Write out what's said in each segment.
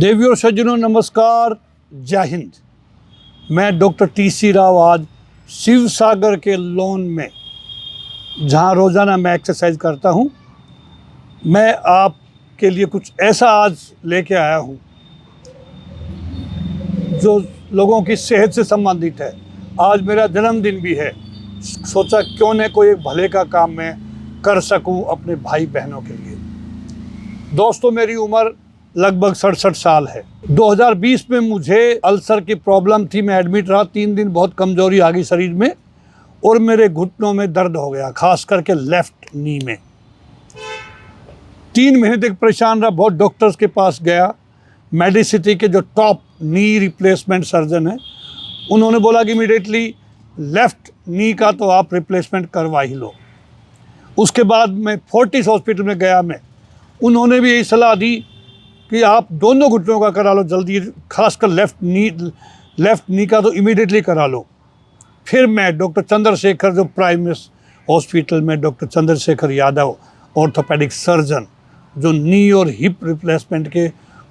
देवियों और सज्जनों नमस्कार, जय हिंद। मैं डॉक्टर टी.सी. राव आज शिव सागर के लॉन में, जहां रोज़ाना मैं एक्सरसाइज करता हूं, मैं आपके लिए कुछ ऐसा आज लेके आया हूं जो लोगों की सेहत से संबंधित है। आज मेरा जन्मदिन भी है, सोचा क्यों न कोई एक भले का काम मैं कर सकूं अपने भाई बहनों के लिए। दोस्तों, मेरी उम्र लगभग 67 साल है। 2020 में मुझे अल्सर की प्रॉब्लम थी। मैं एडमिट रहा 3 दिन, बहुत कमजोरी आ गई शरीर में और मेरे घुटनों में दर्द हो गया, खास करके लेफ्ट नी में। 3 महीने तक परेशान रहा, बहुत डॉक्टर्स के पास गया। मेडिसिटी के जो टॉप नी रिप्लेसमेंट सर्जन है, उन्होंने बोला कि इमीडिएटली लेफ्ट नी का तो आप रिप्लेसमेंट करवा ही लो। उसके बाद मैं फोर्टिस हॉस्पिटल में गया। उन्होंने भी यही सलाह दी कि आप दोनों घुटनों का करा लो जल्दी, खासकर लेफ्ट नी का तो इमीडिएटली करा लो। फिर मैं डॉक्टर चंद्रशेखर, जो प्राइमेस हॉस्पिटल में doctor Chandrashekhar Yadav, orthopaedic surgeon, जो नी और हिप रिप्लेसमेंट के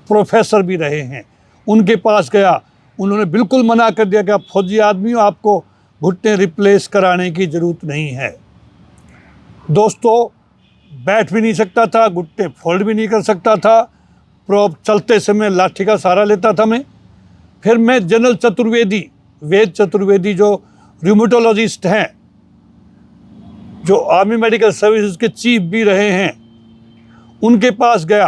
प्रोफेसर भी रहे हैं, उनके पास गया। उन्होंने बिल्कुल मना कर दिया कि आप फौजी आदमी हो, आपको घुटने रिप्लेस कराने की ज़रूरत नहीं है। दोस्तों, बैठ भी नहीं सकता था, घुटने फोल्ड भी नहीं कर सकता था, प्रोप चलते समय लाठी का सहारा लेता था मैं। फिर मैं जनरल चतुर्वेदी, वेद चतुर्वेदी, जो रूमेटोलॉजिस्ट हैं, जो आर्मी मेडिकल सर्विसेज के चीफ भी रहे हैं, उनके पास गया।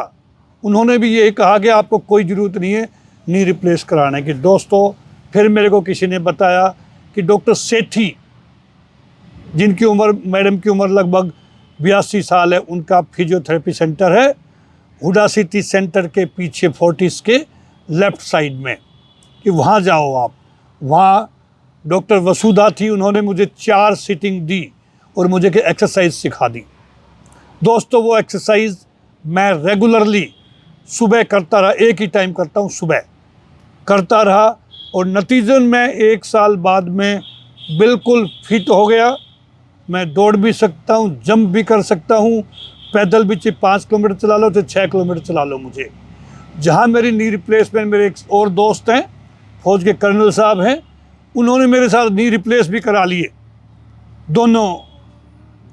उन्होंने भी ये कहा कि आपको कोई ज़रूरत नहीं है नी रिप्लेस कराने की। दोस्तों, फिर मेरे को किसी ने बताया कि डॉक्टर सेठी, जिनकी उम्र, मैडम की उम्र लगभग 82 साल है, उनका फिजियोथेरेपी सेंटर है हुडा सिटी सेंटर के पीछे फोर्टिस के लेफ़्ट साइड में, कि वहाँ जाओ आप। वहाँ डॉक्टर वसुधा थी, उन्होंने मुझे 4 सीटिंग दी और मुझे कि एक्सरसाइज सिखा दी। दोस्तों, वो एक्सरसाइज मैं रेगुलरली सुबह करता रहा, एक ही टाइम करता हूँ, सुबह करता रहा और नतीजन में 1 साल बाद में बिल्कुल फिट हो गया। मैं दौड़ भी सकता हूँ, जंप भी कर सकता हूँ, पैदल भी 5 किलोमीटर चला लो तो 6 किलोमीटर चला लो। मुझे जहाँ मेरी नी रिप्लेसमेंट, मेरे एक और दोस्त हैं, फौज के कर्नल साहब हैं, उन्होंने मेरे साथ नी रिप्लेस भी करा लिए दोनों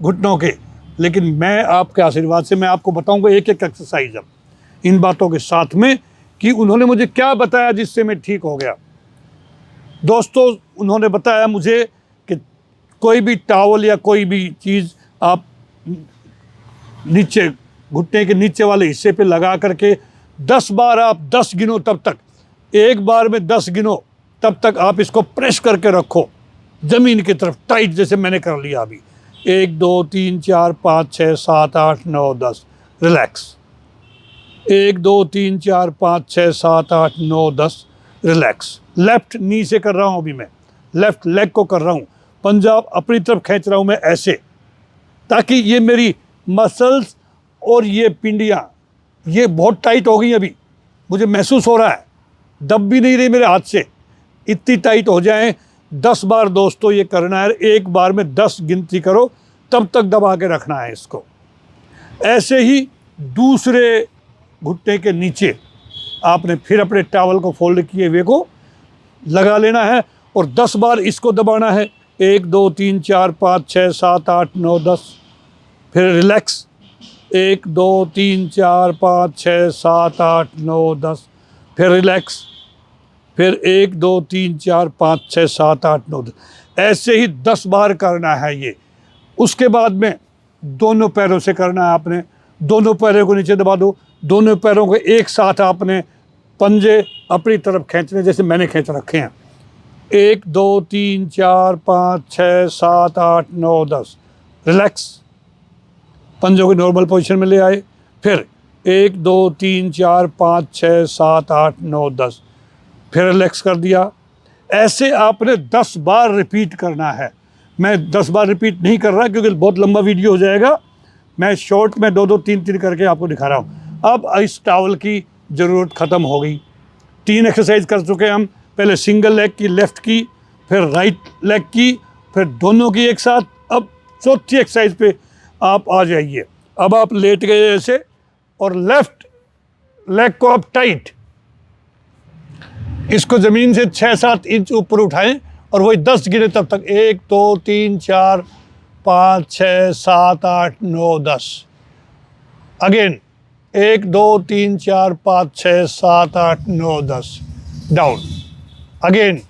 घुटनों के। लेकिन मैं आपके आशीर्वाद से मैं आपको बताऊंगा एक एक एक्सरसाइज अब इन बातों के साथ में कि उन्होंने मुझे क्या बताया जिससे मैं ठीक हो गया। दोस्तों, उन्होंने बताया मुझे कि कोई भी टॉवल या कोई भी चीज़ आप नीचे, घुटने के नीचे वाले हिस्से पे लगा करके 10 बार आप 10 गिनो, तब तक, एक बार में 10 गिनो, तब तक आप इसको प्रेस करके रखो ज़मीन की तरफ टाइट, जैसे मैंने कर लिया अभी। 1 2 3 4 5 6 7 8 9 10, रिलैक्स। 1 2 3 4 5 6 7 8 9 10, रिलैक्स। लेफ्ट नी से कर रहा हूँ अभी मैं, लेफ्ट लेग को कर रहा हूँ, पंजा अपनी तरफ खींच रहा हूँ मैं ऐसे, ताकि ये मेरी मसल्स और ये पिंडियाँ, ये बहुत टाइट हो गई। अभी मुझे महसूस हो रहा है, दब भी नहीं रही मेरे हाथ से, इतनी टाइट हो जाए। 10 बार दोस्तों ये करना है, एक बार में 10 गिनती करो, तब तक दबा के रखना है इसको। ऐसे ही दूसरे घुटने के नीचे आपने फिर अपने टॉवल को फोल्ड किए हुए को लगा लेना है और 10 बार इसको दबाना है। 1 2 3 4 5 6 7 8 9 10, फिर रिलैक्स। 1 2 3 4 5 6 7 8 9 10, फिर रिलैक्स। फिर 1 2 3 4 5 6 7 8 9 10, ऐसे ही 10 बार करना है ये। उसके बाद में दोनों पैरों से करना है आपने, दोनों पैरों को नीचे दबा दो, दोनों पैरों को एक साथ आपने पंजे अपनी तरफ खींचने, जैसे मैंने खींच रखे हैं। 1 2 3 4 5 6 7 8 9 10, रिलैक्स। पंजों को नॉर्मल पोजीशन में ले आए। फिर 1 2 3 4 5 6 7 8 9 10, फिर रिलैक्स कर दिया। ऐसे आपने 10 बार रिपीट करना है। मैं 10 बार रिपीट नहीं कर रहा क्योंकि बहुत लंबा वीडियो हो जाएगा। मैं शॉर्ट में 2 2 3 3 करके आपको दिखा रहा हूँ। अब इस टॉवल की ज़रूरत ख़त्म हो गई। 3 एक्सरसाइज कर चुके हम, पहले सिंगल लेग की, लेफ़्ट की, फिर राइट लेग की, फिर दोनों की एक साथ। अब चौथी एक्सरसाइज पे आप आ जाइए। अब आप लेट गए ऐसे और लेफ़्ट लेग को आप टाइट इसको ज़मीन से 6-7 इंच ऊपर उठाएं और वही 10 गिने तब तक। 1 2 3 4 5 6 7 8 9 10। अगेन 1 2 3 4 5 6 7 8 9 10। डाउन। अगेन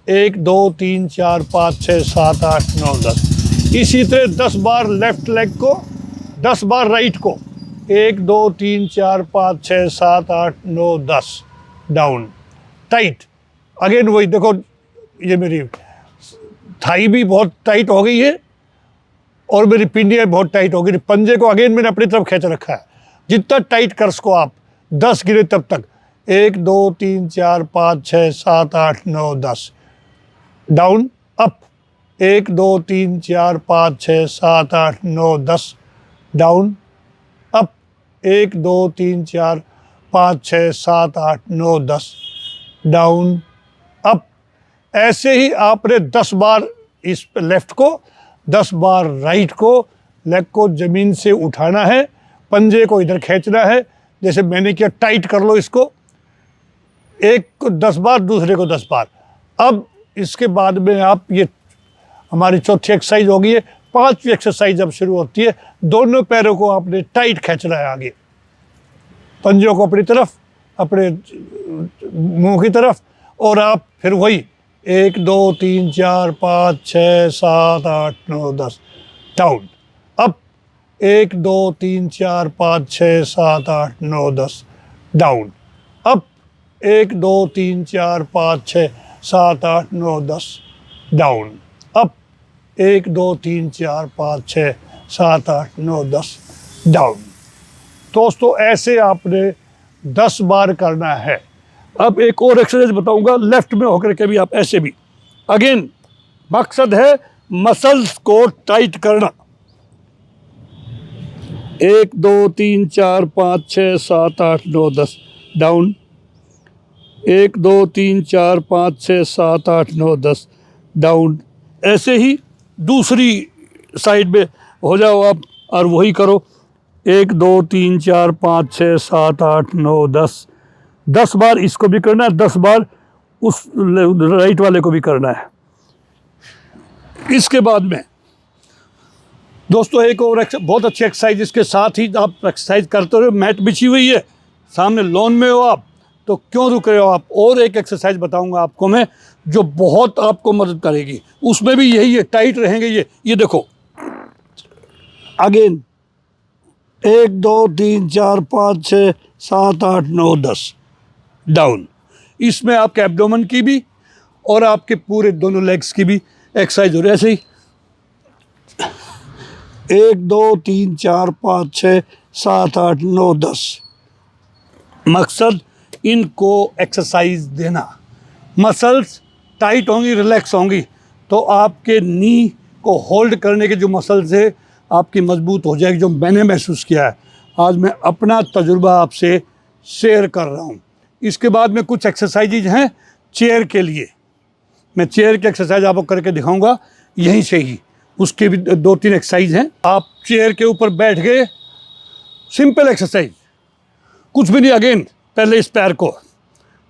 1 2 3 4 5 6 7 8 9 10। इसी तरह 10 बार लेफ्ट लेग को, 10 बार राइट को। 1 2 3 4 5 6 7 8 9 10। डाउन। टाइट। अगेन वही देखो, ये मेरी थाई भी बहुत टाइट हो गई है और मेरी पिंडियाँ बहुत टाइट हो गई। पंजे को अगेन मैंने अपनी तरफ खींच रखा है। जितना टाइट कर सको आप, 10 गिने तब तक। 1 2 3 4 5 6 7 8 9 10। Down. Up. 1 2 3 4 5 6 7 8 9 10। Down. Up. 1 2 3 4 5 6 7 8 9 10। Down. Up. ऐसे ही आपने 10 बार इस लेफ्ट को, 10 बार राइट को, लेग को ज़मीन से उठाना है, पंजे को इधर खींचना है जैसे मैंने किया। टाइट कर लो इसको। एक को 10 बार, दूसरे को 10 बार। अब इसके बाद में आप, ये हमारी चौथी एक्सरसाइज हो गई है। 5वीं एक्सरसाइज अब शुरू होती है। दोनों पैरों को आपने टाइट खींचना है आगे, पंजों को अपनी तरफ, अपने मुंह की तरफ। और आप फिर वही 1 2 3 4 5 6 7 8 9 10। Down. Up. 1 2 3 4 5 6 7 8 9 10। Down. Up. 1 2 3 4 5 6 7 8 9 10। Down. Up. 1 2 3 4 5 6 7 8 9 10। Down. दोस्तों ऐसे आपने 10 बार करना है। अब एक और एक्सरसाइज बताऊंगा लेफ्ट में होकर के भी आप ऐसे भी। अगेन मकसद है मसल्स को टाइट करना। 1 2 3 4 5 6 7 8 9 10। डाउन। 1 2 3 4 5 6 7 8 9 10। डाउन। ऐसे ही दूसरी साइड में हो जाओ आप और वही करो। 1 2 3 4 5 6 7 8 9 10। 10 बार इसको भी करना है, 10 बार उस राइट वाले को भी करना है। इसके बाद में दोस्तों एक और बहुत अच्छी एक्सरसाइज, इसके साथ ही आप एक्सरसाइज करते रहो। मैट बिछी हुई है, सामने लॉन में हो आप, तो क्यों रुक रहे हो आप। और एक एक्सरसाइज बताऊंगा आपको मैं जो बहुत आपको मदद करेगी। उसमें भी यही है, टाइट रहेंगे ये देखो। अगेन 1 2 3 4 5 6 7 8 9 10। डाउन। इसमें आपके एब्डोमेन की भी और आपके पूरे दोनों लेग्स की भी एक्सरसाइज हो रही है। ऐसे ही 1 2 3 4 5 6 7 8 9 10। मकसद इनको एक्सरसाइज देना। मसल्स टाइट होंगी, रिलैक्स होंगी, तो आपके नी को होल्ड करने के जो मसल्स है आपकी मजबूत हो जाएगी। जो मैंने महसूस किया है, आज मैं अपना तजुर्बा आपसे शेयर कर रहा हूँ। इसके बाद में कुछ एक्सरसाइजेज हैं चेयर के लिए। मैं चेयर की एक्सरसाइज आपको करके दिखाऊंगा यहीं से ही। उसके भी 2-3 एक्सरसाइज हैं। आप चेयर के ऊपर बैठ गए, सिंपल एक्सरसाइज, कुछ भी नहीं। अगेन पहले इस पैर को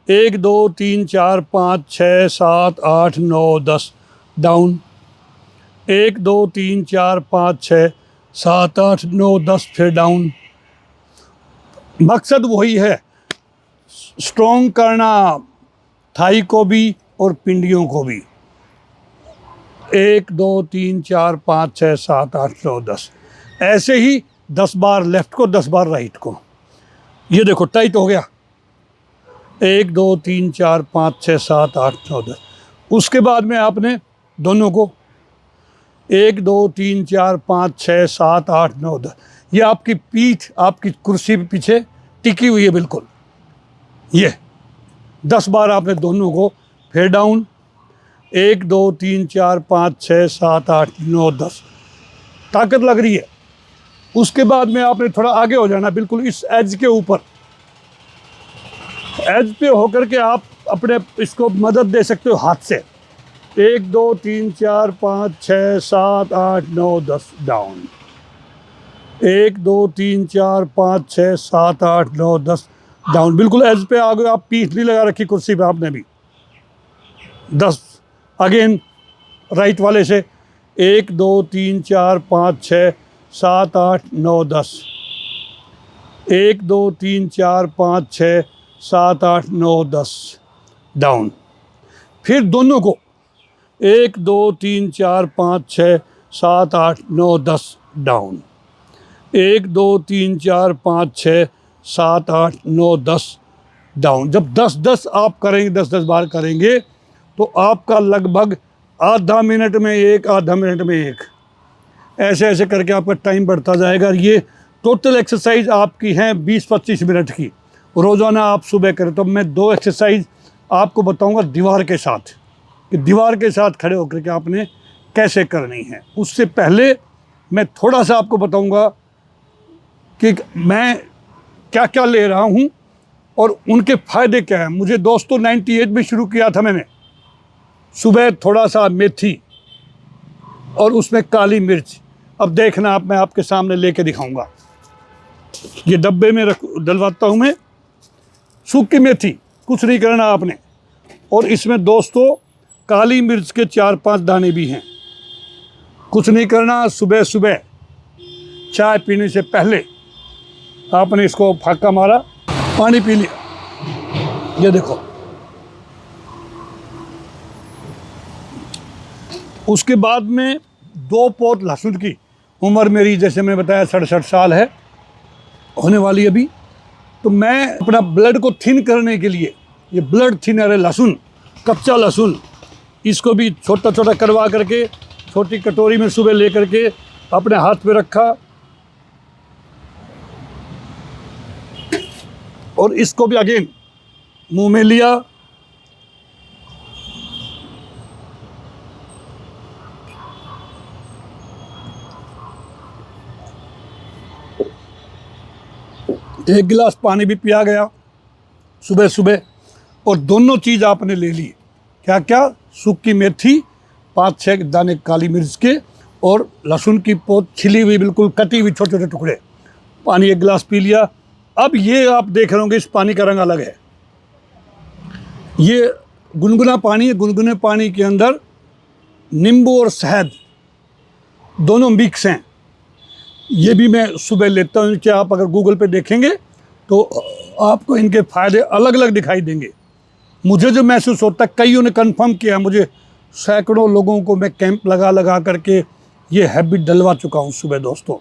1 2 3 4 5 6 7 8 9 10। डाउन। 1 2 3 4 5 6 7 8 9 10। फिर डाउन। मकसद वही है, स्ट्रॉन्ग करना थाई को भी और पिंडियों को भी। 1 2 3 4 5 6 7 8 9 10। ऐसे ही 10 बार लेफ्ट को, 10 बार राइट को। ये देखो टाइट हो गया। 1 2 3 4 5 6 7 8 9 10। उसके बाद में आपने दोनों को 1 2 3 4 5 6 7 8 9 10। ये आपकी पीठ आपकी कुर्सी के पीछे टिकी हुई है बिल्कुल। ये 10 बार आपने दोनों को। फिर डाउन। 1 2 3 4 5 6 7 8 9 10। ताकत लग रही है। उसके बाद में आपने थोड़ा आगे हो जाना, बिल्कुल इस एज के ऊपर। एज पे होकर के आप अपने इसको मदद दे सकते हो हाथ से। 1 2 3 4 5 6 7 8 9 10। डाउन। 1 2 3 4 5 6 7 8 9 10। डाउन। बिल्कुल एज पे आ गए आप। पीठ नहीं लगा रखी कुर्सी पे आपने भी। 10 अगेन राइट वाले से 1 2 3 4 5 6 7 8 9 10 1 2 3 4 5 6 7 8 9 10 डाउन। फिर दोनों को 1 2 3 4 5 6 7 8 9 10 डाउन। 1 2 3 4 5 6 7 8 9 10 डाउन। जब 10-10 आप करेंगे, 10-10 बार करेंगे तो आपका लगभग आधा मिनट में एक, आधा मिनट में एक, ऐसे ऐसे करके आपका टाइम बढ़ता जाएगा। ये टोटल एक्सरसाइज आपकी हैं 20-25 मिनट की, रोज़ाना आप सुबह करें। तो मैं 2 एक्सरसाइज आपको बताऊंगा दीवार के साथ, कि दीवार के साथ खड़े होकर के आपने कैसे करनी है। उससे पहले मैं थोड़ा सा आपको बताऊंगा कि मैं क्या क्या ले रहा हूं और उनके फ़ायदे क्या हैं। मुझे दोस्तों 98 में शुरू किया था मैंने। सुबह थोड़ा सा मेथी और उसमें काली मिर्च। अब देखना आप, मैं आपके सामने लेके दिखाऊंगा। ये डब्बे में डलवाता हूँ मैं। सूखी मेथी, कुछ नहीं करना आपने। और इसमें दोस्तों काली मिर्च के 4-5 दाने भी हैं। कुछ नहीं करना, सुबह सुबह चाय पीने से पहले आपने इसको फाका मारा, पानी पी लिया। ये देखो, उसके बाद में 2 पोत लहसुन की। उम्र मेरी जैसे मैंने बताया 67 साल है, होने वाली अभी। तो मैं अपना ब्लड को थिन करने के लिए ये ब्लड थिनर है लहसुन, कच्चा लहसुन, इसको भी छोटा छोटा करवा करके छोटी कटोरी में सुबह ले करके अपने हाथ पे रखा और इसको भी अगेन मुंह में लिया। एक गिलास पानी भी पिया गया सुबह सुबह। और दोनों चीज़ आपने ले ली। क्या क्या? सूखी मेथी, 5-6 दाने काली मिर्च के, और लहसुन की पोत छिली हुई, बिल्कुल कटी हुई छोटे छोटे टुकड़े। पानी 1 गिलास पी लिया। अब ये आप देख रहे होंगे इस पानी का रंग अलग है। ये गुनगुना पानी है। गुनगुने पानी के अंदर नींबू और शहद दोनों मिक्स हैं। ये भी मैं सुबह लेता हूँ। कि आप अगर गूगल पे देखेंगे तो आपको इनके फ़ायदे अलग अलग दिखाई देंगे। मुझे जो महसूस होता है, कईयों ने कंफर्म किया, मुझे सैकड़ों लोगों को मैं कैंप लगा करके ये हैबिट डलवा चुका हूँ सुबह दोस्तों।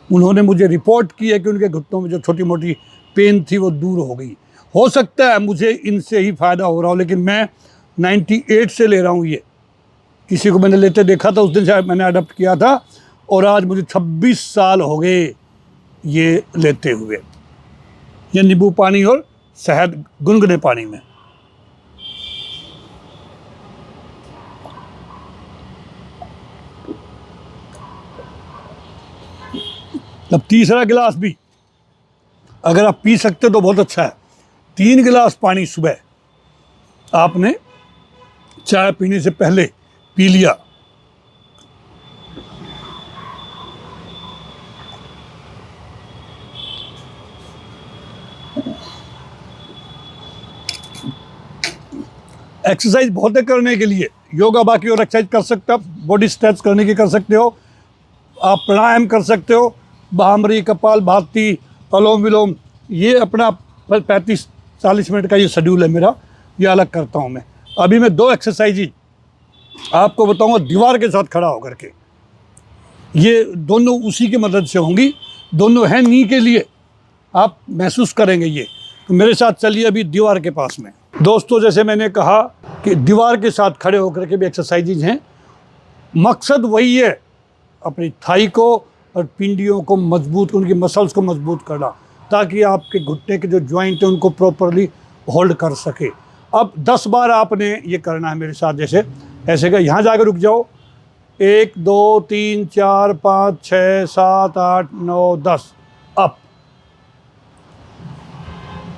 उन्होंने मुझे रिपोर्ट की है कि उनके घुटनों में जो छोटी मोटी पेन थी वो दूर हो गई। हो सकता है मुझे इनसे ही फ़ायदा हो रहा हो, लेकिन मैं 98 से ले रहा हूँ। ये किसी को मैंने लेते देखा था, उस दिन से मैंने अडॉप्ट किया था, और आज मुझे 26 साल हो गए ये लेते हुए। ये नींबू पानी और शहद गुनगुने पानी में। अब तीसरा गिलास भी अगर आप पी सकते तो बहुत अच्छा है। 3 गिलास पानी सुबह आपने चाय पीने से पहले पी लिया। एक्सरसाइज बहुत है करने के लिए। योगा बाकी और एक्सरसाइज कर सकते हो आप, बॉडी स्ट्रेच करने की कर सकते हो, आप प्राणायाम कर सकते हो, भ्रामरी, कपाल भाती, अनुलोम विलोम। ये अपना 35-40 मिनट का ये शेड्यूल है मेरा, ये अलग करता हूँ मैं। अभी मैं 2 एक्सरसाइज आपको बताऊँगा दीवार के साथ खड़ा होकर के। ये दोनों उसी की मदद से होंगी, दोनों हैं नी के लिए, आप महसूस करेंगे ये। तो मेरे साथ चलिए अभी दीवार के पास में। दोस्तों जैसे मैंने कहा कि दीवार के साथ खड़े होकर के भी एक्सरसाइजेज हैं। मकसद वही है, अपनी थाई को और पिंडियों को मजबूत, उनकी मसल्स को मजबूत करना, ताकि आपके घुटने के जो जॉइंट हैं उनको प्रॉपरली होल्ड कर सके। अब 10 बार आपने ये करना है मेरे साथ। जैसे ऐसे का यहाँ जाकर रुक जाओ। 1 2 3 4 5 6 7 8 9 10 अप।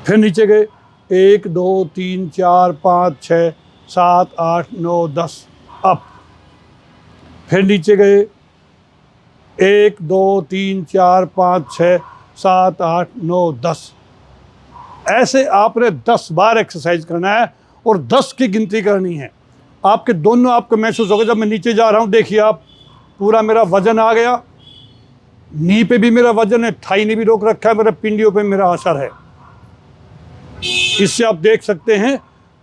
फिर नीचे गए 1 2 3 4 5 6 7 8 9 10 अप। फिर नीचे गए 1 2 3 4 5 6 7 8 9 10। ऐसे आपने 10 बार एक्सरसाइज करना है और 10 की गिनती करनी है। आपके दोनों आपको महसूस होगा। जब मैं नीचे जा रहा हूँ, देखिए आप, पूरा मेरा वजन आ गया, नी पे भी मेरा वजन है, थाई ने भी रोक रखा है, मेरे पिंडियों पे मेरा असर है। इससे आप देख सकते हैं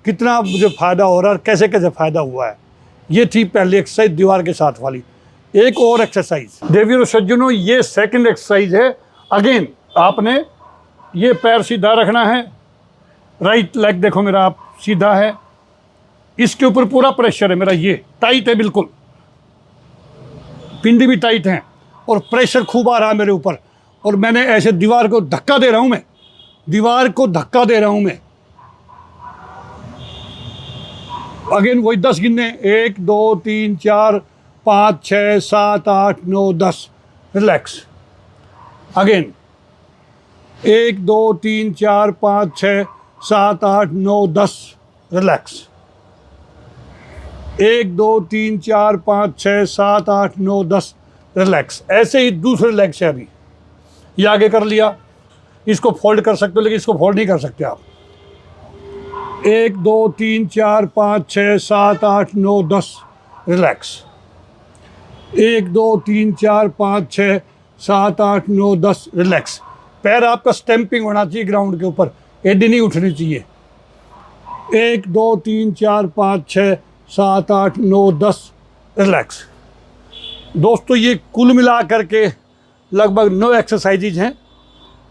कितना मुझे फ़ायदा हो रहा है, कैसे कैसे फ़ायदा हुआ है। ये थी पहली एक्सरसाइज दीवार के साथ वाली। एक और एक्सरसाइज देवियों सज्जनों, ये सेकंड एक्सरसाइज है। अगेन आपने ये पैर सीधा रखना है, राइट लेग देखो मेरा आप सीधा है, इसके ऊपर पूरा प्रेशर है मेरा, ये टाइट है बिल्कुल, पिंडी भी टाइट है और प्रेशर खूब आ रहा है मेरे ऊपर, और मैंने ऐसे दीवार को धक्का दे रहा हूं, मैं दीवार को धक्का दे रहा हूं मैं। अगेन वही 10 गिनने, 1 2 3 4 5 6 7 8 9 10, रिलैक्स। Again 1 2 3 4 5 6 7 8 9 10, relax. 1 2 3 4 5 6 7 8 9 10, रिलैक्स। ऐसे ही दूसरे लेग से अभी ये आगे कर लिया, इसको फोल्ड कर सकते हो लेकिन इसको फोल्ड नहीं कर सकते आप। 1 2 3 4 5 6 7 8 9 10, रिलैक्स। 1 2 3 4 5 6 7 8 9 10, रिलैक्स। पैर आपका स्टैंपिंग होना चाहिए ग्राउंड के ऊपर, एडी नहीं उठनी चाहिए। 1 2 3 4 5 6 7 8 9 10, रिलैक्स। दोस्तों ये कुल मिला करके लगभग 9 एक्सरसाइजेज हैं।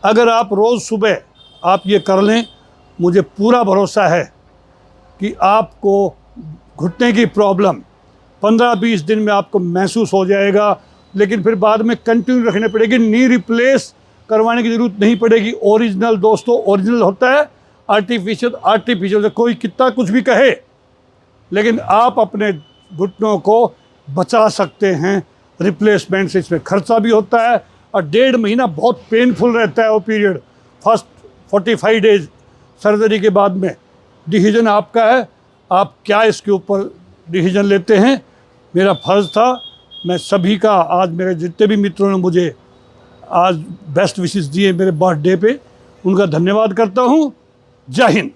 अगर आप रोज़ सुबह आप ये कर लें, मुझे पूरा भरोसा है कि आपको घुटने की प्रॉब्लम 15-20 दिन में आपको महसूस हो जाएगा। लेकिन फिर बाद में कंटिन्यू रखने पड़ेगी, नी रिप्लेस करवाने की ज़रूरत नहीं पड़ेगी। ओरिजिनल दोस्तों ओरिजिनल होता है, आर्टिफिशियल से कोई कितना कुछ भी कहे, लेकिन आप अपने घुटनों को बचा सकते हैं रिप्लेसमेंट से। इसमें खर्चा भी होता है और 1.5 महीना बहुत पेनफुल रहता है वो पीरियड, फर्स्ट 45 डेज सर्जरी के बाद में। डिसीजन आपका है, आप क्या इसके ऊपर डिसीजन लेते हैं। मेरा फ़र्ज़ था, मैं सभी का, आज मेरे जितने भी मित्रों ने मुझे आज बेस्ट विशेस दिए मेरे बर्थडे पे, उनका धन्यवाद करता हूँ। जय हिंद।